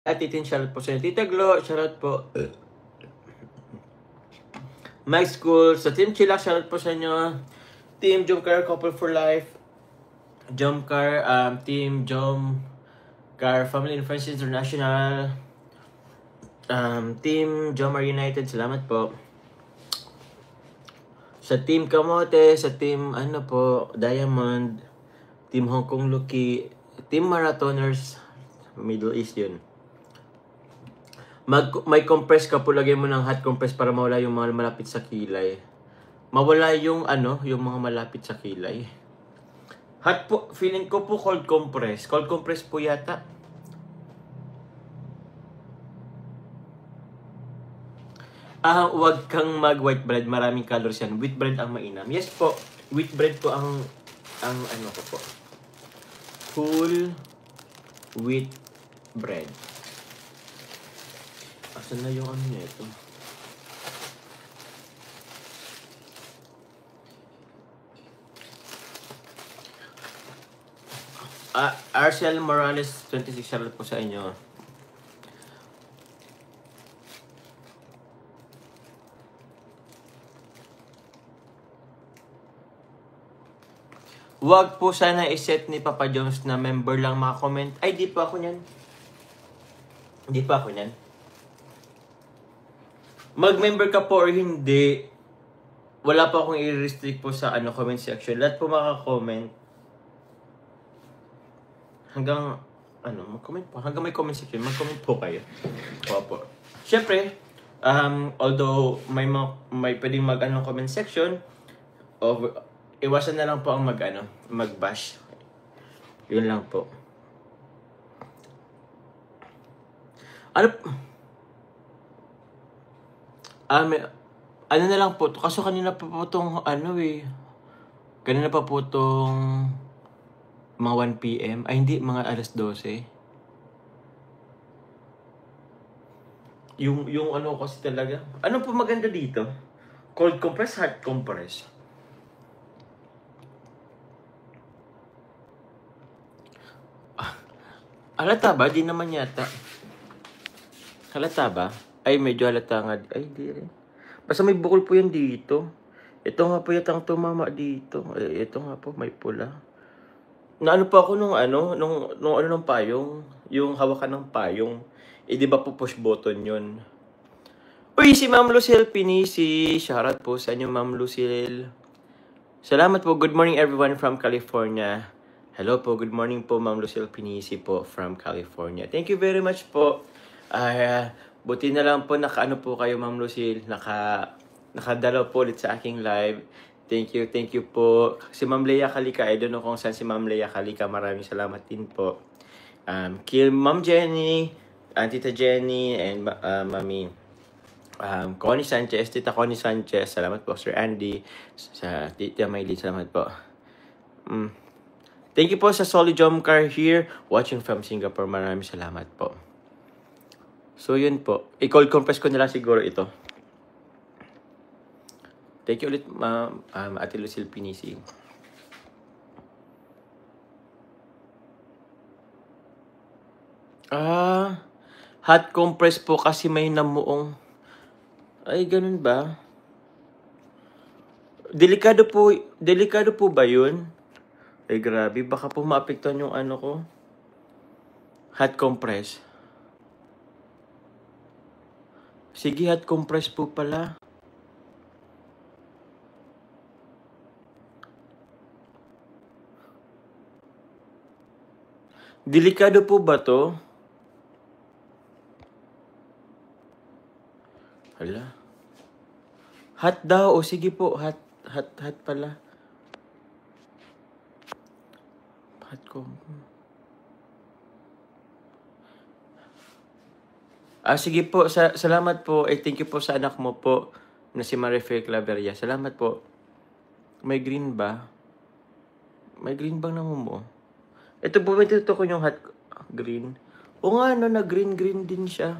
At Titin, shoutout po sa inyo. Tita Glo, shoutout po. My School, sa Team Chillax, shoutout po sa inyo. Team Jomcar, Couple for Life. Jomcar, Team Jomcar, Family and Friends International. Team Jomar United, salamat po. Sa Team Kamote, sa Team Diamond, Team Hong Kong Lucky, Team Marathoners, Middle East yun. May compress ka po, lagyan mo ng hot compress para mawala yung mga malapit sa kilay. Mawala yung yung mga malapit sa kilay. Hot po, feeling ko po cold compress. Cold compress po yata. Huwag kang mag-white bread. Maraming calories yan. Wheat bread ang mainam. Yes po. Wheat bread po ang ano ko po. Whole wheat bread. Asan na yung ano nito? Arcel Morales, 26 shoutout po sa inyo. Huwag po sana iset ni Papa Jones na member lang makakomment. Ay, di pa ako niyan. Di pa ako niyan. Mag-member ka po or hindi, wala pa akong i-restrict po sa comment section. Lahat po makakomment. Hanggang, mag-comment po. Hanggang may comment section, mag-comment po kayo. Opo. Siyempre, although may pwedeng comment section, iwasan na lang po ang mag-bash. Yun lang po. Ano na lang po, kaso kanina pa po itong kanina pa po itong mga 1 PM, ay hindi, mga alas 12. Yung kasi talaga, ano po maganda dito? Cold compress, hot compress. Halata ba? Di naman yata. Halata ba? Ay, medyo halata nga. Ay, di rin. Basta may bukol po yan dito. Ito nga po yatang tumama dito. Ito nga po, may pula. Naano po ako nung payong. Yung hawakan ng payong. Di ba po push button yun? Uy, si Ma'am Lucille Pinisi. Shoutout po sa inyo, Ma'am Lucille. Salamat po. Good morning everyone from California. Hello po, good morning po, Ma'am Lucille Pinisi po from California. Thank you very much po. Buti na lang po nakaano po kayo, Ma'am Lucille. Nakadalaw po ulit sa aking live. Thank you po. Si Ma'am Leia Kalika, I don't know kung saan si Ma'am Leia Kalika. Maraming salamat din po. Ma'am Jenny, Tita Jenny, and Mami Connie Sanchez, Tita Connie Sanchez. Salamat po, Sir Andy. Sa Tita Maylin, salamat po. Thank you po sa Solid Jomcar here, watching from Singapore. Maraming salamat po. So, yun po. I-cold compress ko na lang siguro ito. Thank you ulit, Ma'am Ate Lucille Pinisi. Hot compress po kasi may namuong. Ay, ganun ba? Delikado po ba yun? Ay, grabe. Baka po maapektuhan yung ko. Hot compress. Sige, hot compress po pala. Delikado po ba to? Hala. Hot daw. O sige po. Hot pala. Hot compress. Sige po. Salamat po. Thank you po sa anak mo po na si Marife Claveria. Salamat po. May green ba? May green bang namumo? Ito po, ito ko yung hot green. O nga, na green din siya.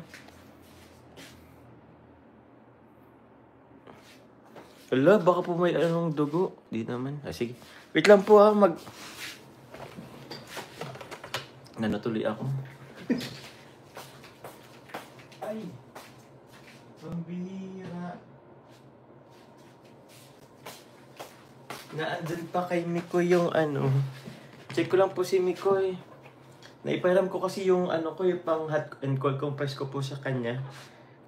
Ala, baka po may dugo. Di naman. Sige. Wait lang po Nanatuloy ako. Ay! Pambihira. Naandun pa kay Mikoy yung ano. Check ko lang po si Mikoy. Naipahiram ko kasi yung ano ko, yung pang hot and cold compress ko po sa kanya.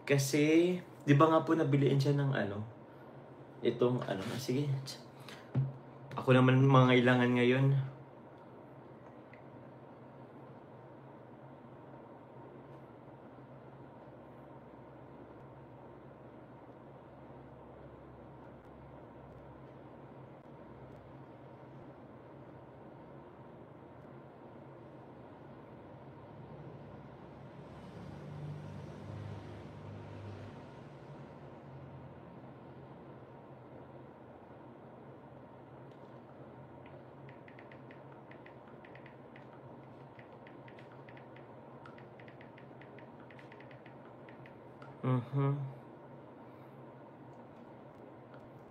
Kasi, di ba nga po nabiliin siya ng ano? Itong ano, sige. Ako naman mga kailangan ngayon.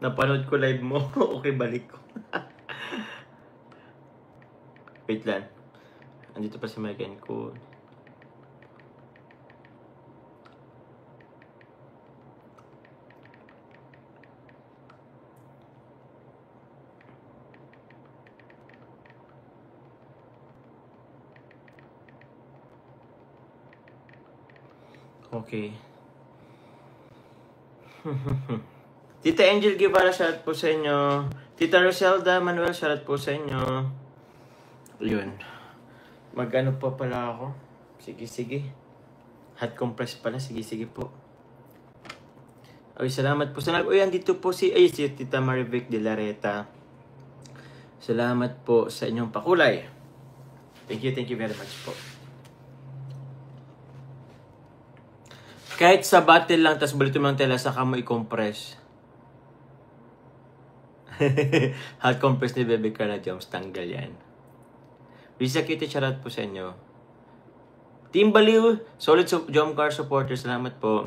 Napanood ko live mo. Okay, balik ko. Wait lang. Andito pa si Mike and Cool. Okay. Tita Angel Guevara, shoutout po sa inyo. Tita Roselda Manuel, shoutout po sa inyo. Yun. Mag-ano pa pala ako? Sige. Hot compress pala. Sige po. Ay, salamat po. Uy, andito po si Tita Marivic de Lareta. Salamat po sa inyong pakulay. Thank you very much po. Kahit sa battle lang, tas balito mo ng tela, saka mo i-compress. Hot compress ni Bebe Carla Jones, tanggal yan. Risa Kitty, shoutout po sa inyo. Team Baliw, solid Jomcar supporter, salamat po.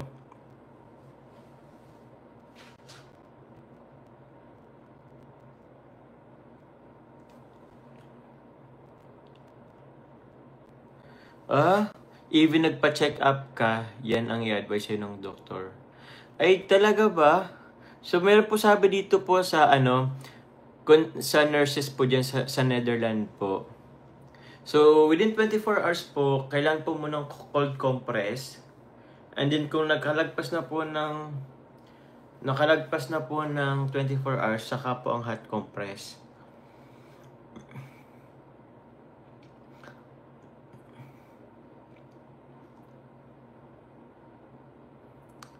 Even nagpa-check up ka, yan ang i-advise sa'yo ng doktor. Ay, talaga ba? So, meron po sabi dito po sa sa nurses po dyan sa Netherlands po. So, within 24 hours po, kailangan po mo ng cold compress. And then, kung nakalagpas na po ng 24 hours, saka po ang hot compress.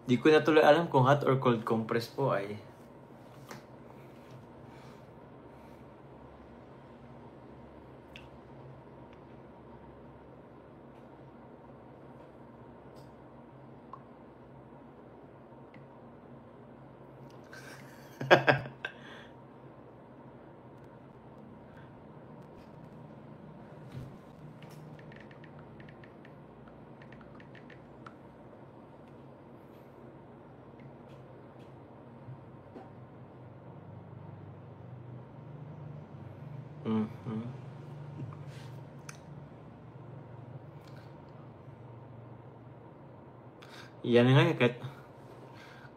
Di ko na tuloy alam kung hot or cold compress po ay. Yan nga, kahit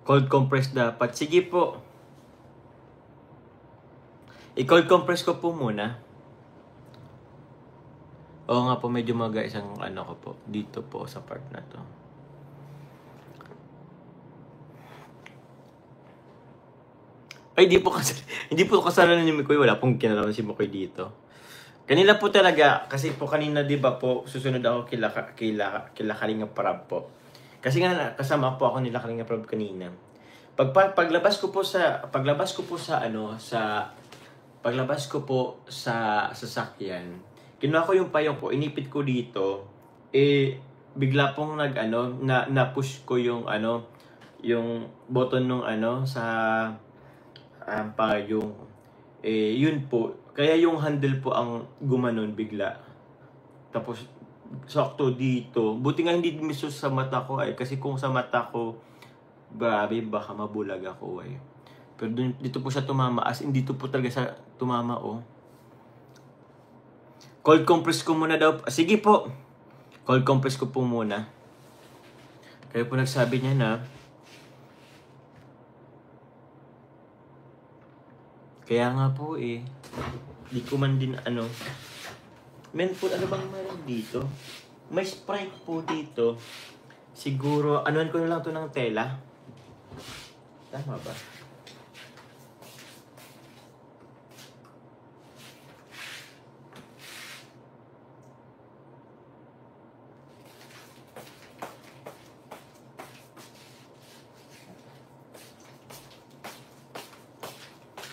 cold compress dapat. Sige po. I-cold compress ko po muna. Oo nga po, medyo maga isang ko po. Dito po sa part na to. Ay, hindi po kasalanan ni Mikoy. Wala pong kinalaman si Mikoy dito. Kanina po talaga, kasi po kanina di ba po, susunod ako kila Kalinga Prab po. Kasi nga kasama po ako nila Kalinga Prab kanina. Paglabas ko po sa sasakyan, kinuha ko yung payong ko, inipit ko dito, bigla pong na-push ko yung button nung sa payong. Yun po, kaya yung handle po ang gumanon bigla. Tapos sakto dito. Buti nga hindi misos sa mata ko kasi kung sa mata ko, grabe, baka mabulag ako Pero dito po siya tumama. As in, dito po talaga siya tumama Cold compress ko muna daw. Sige po. Cold compress ko po muna. Kaya po nagsabi niya na, kaya nga po eh, di ko man din ano. Men po, ano bang meron dito? May Sprite po dito. Siguro, anuan ko na lang to ng tela. Tama ba?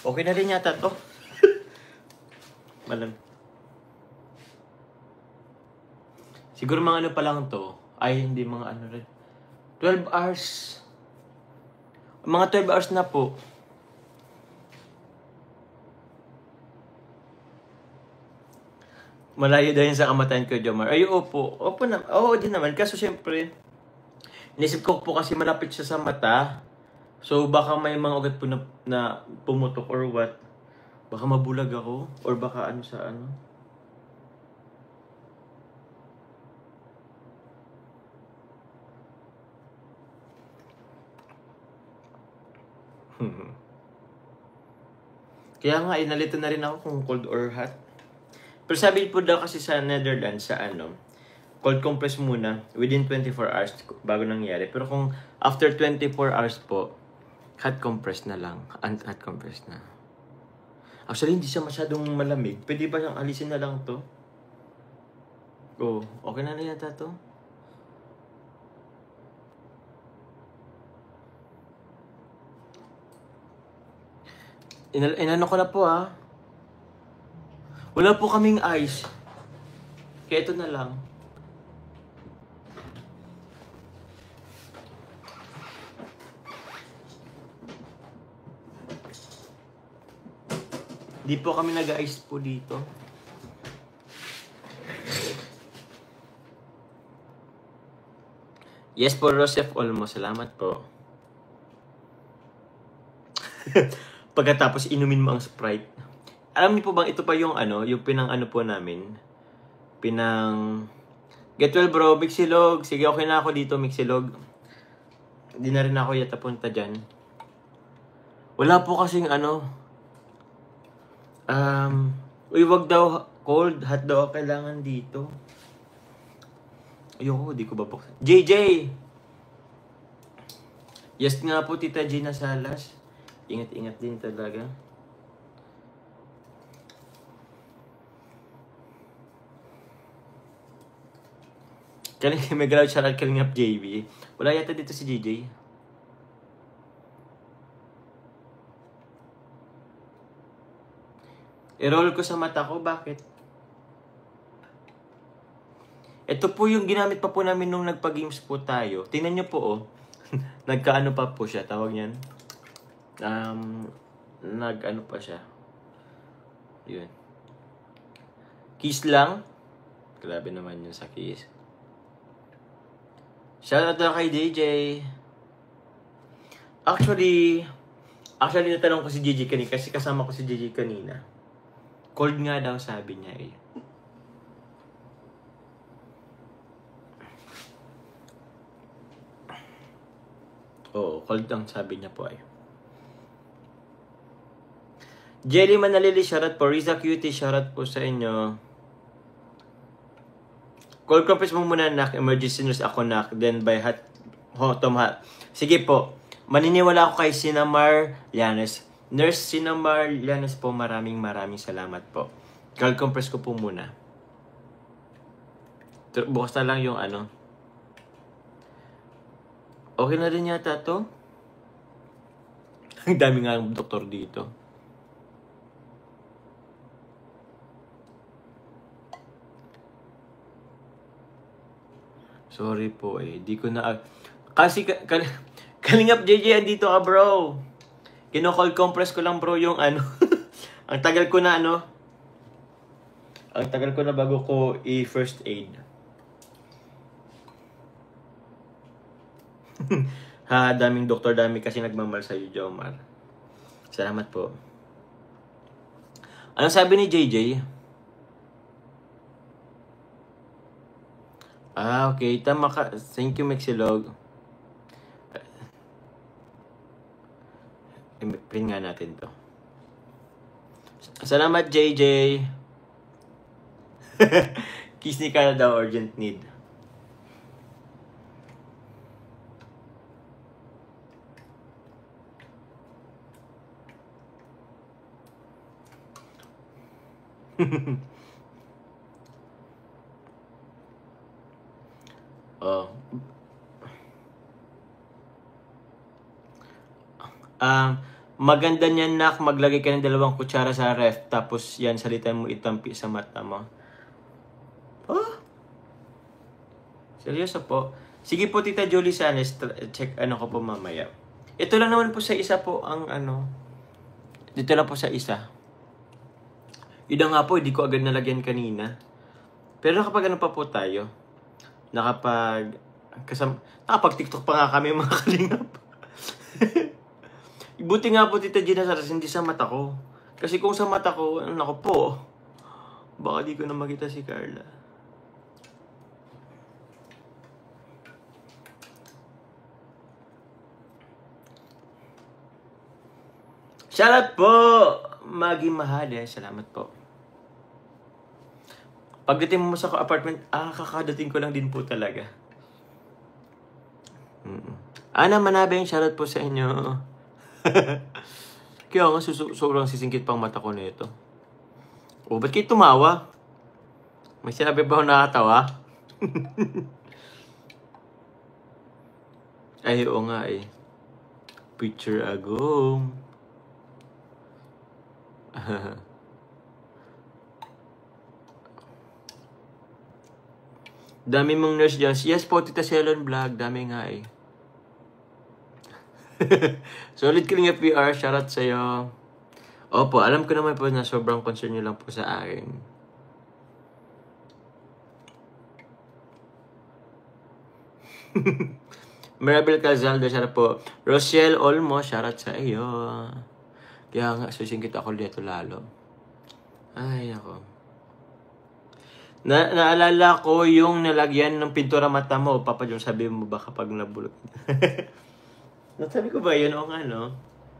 Okay na rin yata to. Malam. Siguro mga ano pa lang to. Ay, hindi mga ano rin. 12 hours. Mga 12 hours na po. Malayo dahil sa kamatayan ko, Jomar. Ay, opo. Opo na. Oo, din naman. Kaso syempre, inisip ko po kasi malapit siya sa mata. So, baka may mga ugat po na pumutok or what. Baka mabulag ako. Or baka ano sa ano. Kaya nga, nalito na rin ako kung cold or hot. Pero sabi po daw kasi sa Netherlands, sa ano, cold compress muna within 24 hours bago nangyari. Pero kung after 24 hours po, hot compress na lang. Hot compress na. Actually, hindi siya masyadong malamig. Pwede ba siyang alisin na lang to? Oh, okay na rin yata to. Inano ko na po ha. Wala po kaming ice. Kaya ito na lang. Di po kami nag-ice po dito. Yes po, Rosef Olmo. Salamat po. Pagkatapos inumin mo ang Sprite. Alam niyo po bang ito pa yung ano, yung pinang ano po namin? Pinang... Get well bro, Mixilog. Sige, okay na ako dito, Mixilog. Hindi na rin ako yata punta dyan. Wala po kasing ano... Uy, wag daw cold, hot daw kailangan dito. Ayoko, di ko babuksan. JJ! Yes nga po, Tita Gina Salas. Ingat-ingat din talaga. May galaw siya at Kalingap JB. Wala yata dito si JJ. I-roll ko sa mata ko, bakit? Ito po yung ginamit pa po namin nung nagpa-games po tayo. Tingnan nyo po, oh. Nagkaano pa po siya, tawag niyan. Nag-ano pa siya. Yun. Kiss lang. Grabe naman yun sa kiss. Shoutout na kay DJ. Actually, natanong ko si JJ kanina kasi kasama ko si JJ kanina. Cold nga daw sabi niya eh. Oo, cold ang sabi niya po ay. Jelly Manalili, shoutout po. Riza Cutie, shoutout po sa inyo. Cold compress mo muna, nak. Emergency nurse ako, nak. Then by Tom Hot. Sige po. Maniniwala ako kay Sinamar Llanes. Nurse Sinamar Llanes po, maraming salamat po. Cold compress ko po muna. Bukas na lang yung ano. Okay na rin yata to. Ang dami nga ng doktor dito. Sorry po eh. Di ko na... Kasi Kalingap JJ, andito ka bro. Kino-cold compress ko lang bro yung ano. Ang tagal ko na ano. Ang tagal ko na bago ko i-first aid. Ha, daming doktor, dami kasi nagmamahal sa'yo, Jomar. Salamat po. Anong sabi ni JJ? Ah, okay. Tama ka. Thank you, Mexilog. Print nga natin to. Salamat, JJ. Kiss ni Carla daw, urgent need. Oh. Maganda niyan, nak. Maglagay ka ng 2 kutsara sa ref. Tapos yan, salitan mo itampi sa mata mo. Oh? Seryoso po? Sige po, Tita Julie Sanes. Check ano ko po mamaya. Ito lang naman po sa isa po ang ano. Dito lang po sa isa. Yun nga po, hindi ko agad nalagyan kanina. Pero nakapag ano pa po tayo? Nakapag-TikTok pa nga kami mga kalingap. Buti nga po, Tita Gina Saras, hindi sa mata ko. Kasi kung sa mata ko, ako po, baka di ko na makita si Carla. Shoutout po! Magi Mahal, salamat po. Pagdating mo sa apartment, kakadating ko lang din po talaga. Ana Manabeng, shoutout po sa inyo. Kaya nga, sobrang sisingkit pang mata ko nito. Oh, ba't kayo tumawa? May sinabi ba ako nakatawa? Ay, oo nga eh. Picture ago. Dami mong nurse dyan. Yes po, Tita Selon Vlog. Dami nga eh. Solid Kalinga PR, shoutout sa'yo. Opo, alam ko naman po na sobrang concern nyo lang po sa akin. Maribel Calzaldo, shoutout po. Rochelle Olmo, shoutout sa iyo. Kaya nga, susingkit ako dito lalo. Ay, ako. Naalala ko yung nalagyan ng pintura mata mo. Papa John, sabi mo ba kapag nabulot? Nasabi ko ba yun? O nga, no?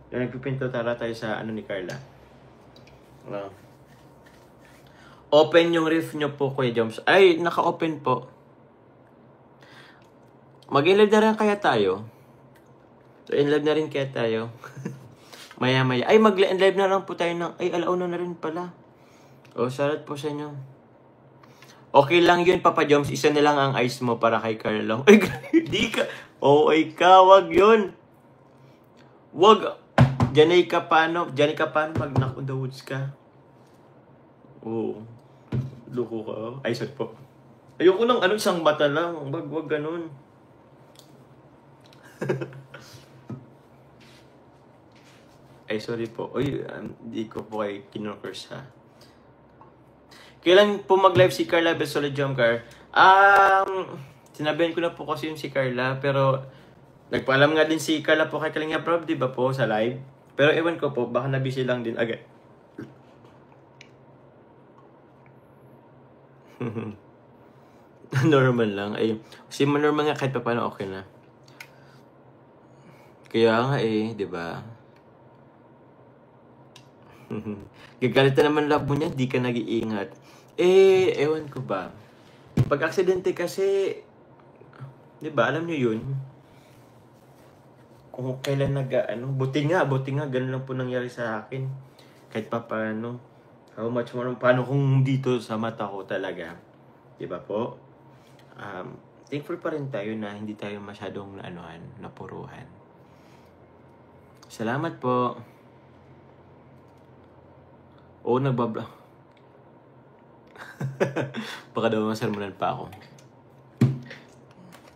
Yung nagpipinto tara tayo sa ano ni Carla. Wow. Open yung ref nyo po, Kuya Joms. Ay, naka-open po. Mag-inlive na rin kaya tayo. So, inlive na rin kaya tayo. Maya-maya. Ay, mag-live na lang po tayo ng... Ay, alauna na rin pala. O, salat po sa inyo. Okay lang yun, Papa Joms. Isa na lang ang ice mo para kay Carla. Ay, di ka. Okay ka, wag yun. Wag. Diyan ka paano mag-knock on the woods ka. Oo. Loko ka. Ay, sorry po. Ayoko ng isang mata lang. Wag ganun. Ay, sorry po. Uy, di ko po kayo kinokers ha. Kailan po mag-live si Carla Besolid Jomcar? Sinabihan ko na po kasi yun si Carla, pero nagpaalam nga din si Carla po kay Kalinga Prob, di ba po, sa live? Pero ewan ko po, baka nabisi lang din agad. Normal lang. Ay, kasi normal nga kahit pa paano okay na. Kaya nga eh, di ba? Gagalit na naman love mo niya, di ka nag-iingat. Eh, ewan ko ba. Pag aksidente kasi, di ba, alam niyo yun? Kung kailan buti nga, ganun lang po nangyari sa akin. Kahit pa paano. How much more, paano kung dito sa mata ko talaga. Di ba po? Thankful pa rin tayo na hindi tayo masyadong napuruhan. Salamat po. Oo, nagbabla. Baka daw masalmunan pa ako.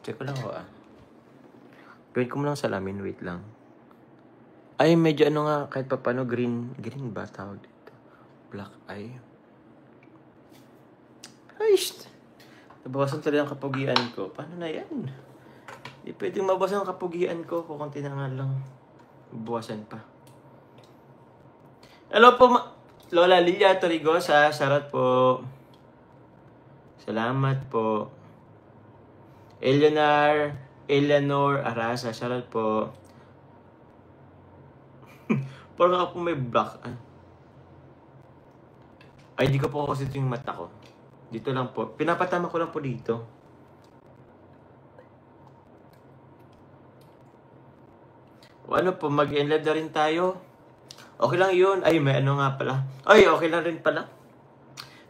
Check ko lang ako Gawin ko mo lang salamin, wait lang. Ay, medyo nga, kahit pa paano, green ba tawag dito? Black eye. Ay, nabawasan talaga ang kapugian ko. Paano na yan? Di pwedeng mabawasan ang kapugian ko. Kukunti na nga lang. Bawasan pa. Hello po, Lola Lilia Torigosa. Sarat po. Salamat po. Eleanor Arasa. Sarat po. Parang ako may black. Ay, di ko po kasi ito yung mata ko. Dito lang po. Pinapatama ko lang po dito. O ano po, mag-enlive na rin tayo. Okay lang yun. Ay, may ano nga pala. Ay, okay lang rin pala.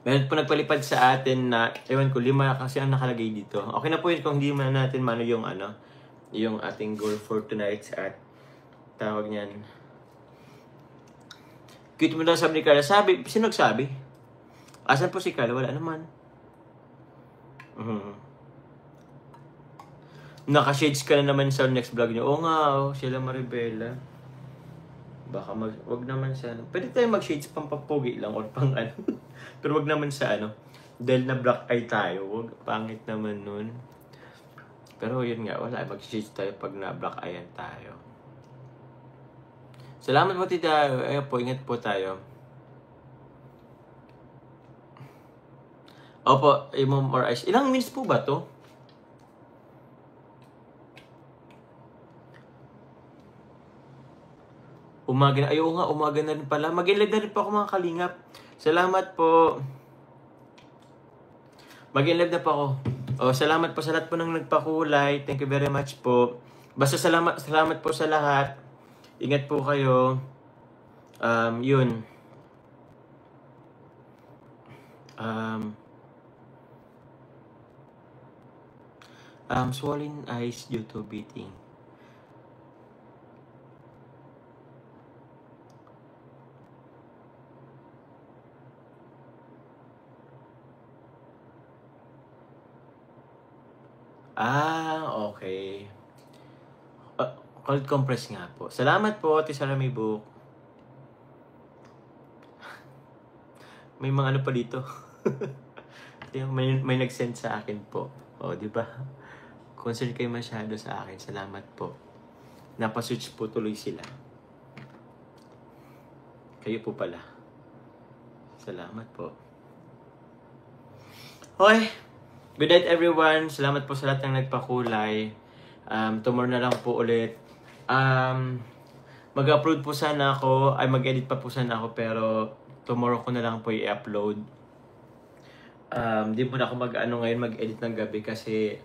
Meron po nagpalipad sa atin na, ewan ko, 5 kasi ang nakalagay dito. Okay na po yun kung hindi man natin mano yung ano, yung ating goal for tonight at tawag niyan. Cute mo lang sabi ni Carla. Sabi, sino nagsabi? Asan po si Carla? Wala naman. Naka-shades ka na naman sa next vlog niyo. Oo nga, oh, sila Maribela. Baka wag naman sa ano. Pwede tayo mag-shades pampapogi lang or pang ano. Pero wag naman sa ano. Dahil na black eye tayo. Wag, pangit naman nun. Pero yun nga, wala. Mag-shades tayo pag na black eye tayo. Salamat po tita. Ayun po, ingat po tayo. Opo, Imam or Ice. Ilang minutes po ba to? Umaga na. Ayaw nga, umaga na rin pala. Mag-enlive na rin po ako mga kalingap. Salamat po. Mag-enlive na po ako. Oh, salamat po sa lahat po nang nagpakulay. Thank you very much po. Basta salamat po sa lahat. Ingat po kayo. Yun. Swollen eyes due to beating. Okay. Cold compress nga po. Salamat po, Tisara may book. May mga ano pa dito. may nag-send sa akin po. O, di ba? Concern kayo masyado sa akin. Salamat po. Napaswitch po tuloy sila. Kayo po pala. Salamat po. Hoy! Good night everyone. Salamat po sa lahat ng nagpakulay. Tomorrow na lang po ulit. Mag-upload po sana ako. Ay, mag-edit pa po sana ako. Pero tomorrow ko na lang po i-upload. Di mo na ako mag-edit ng gabi kasi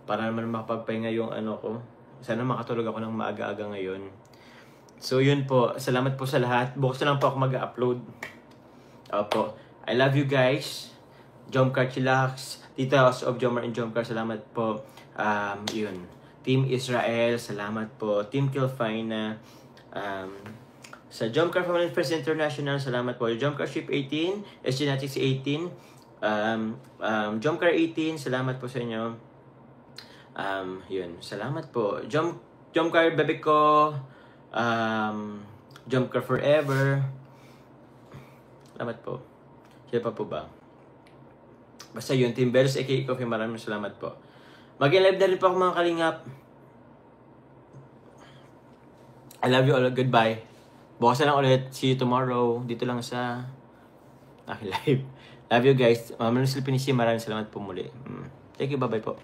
para naman makapagpahinga yung ano ko. Sana makatulog ako ng maaga-aga ngayon. So yun po. Salamat po sa lahat. Bukas na lang po ako mag-upload. Opo. I love you guys. Jomcar Chillax. Tita House of Jomar and Jomcar. Salamat po. Yun. Team Israel. Salamat po. Team Kilfina. Sa Jomcar Family Friends International. Salamat po. Jomcar Ship 18. SG Natics 18. Jomcar 18. Salamat po sa inyo. Yun. Salamat po. Jomcar Bebe ko. Jomcar Forever. Salamat po. Sila pa po ba? Basta yun. Team Bells, aka Coffee. Maraming salamat po. Mag-live na rin po ako mga kalingap. I love you all. Goodbye. Bukas na lang ulit. See you tomorrow. Dito lang sa aking live. Love you guys. Maraming salamat po muli. Thank you. Bye-bye po.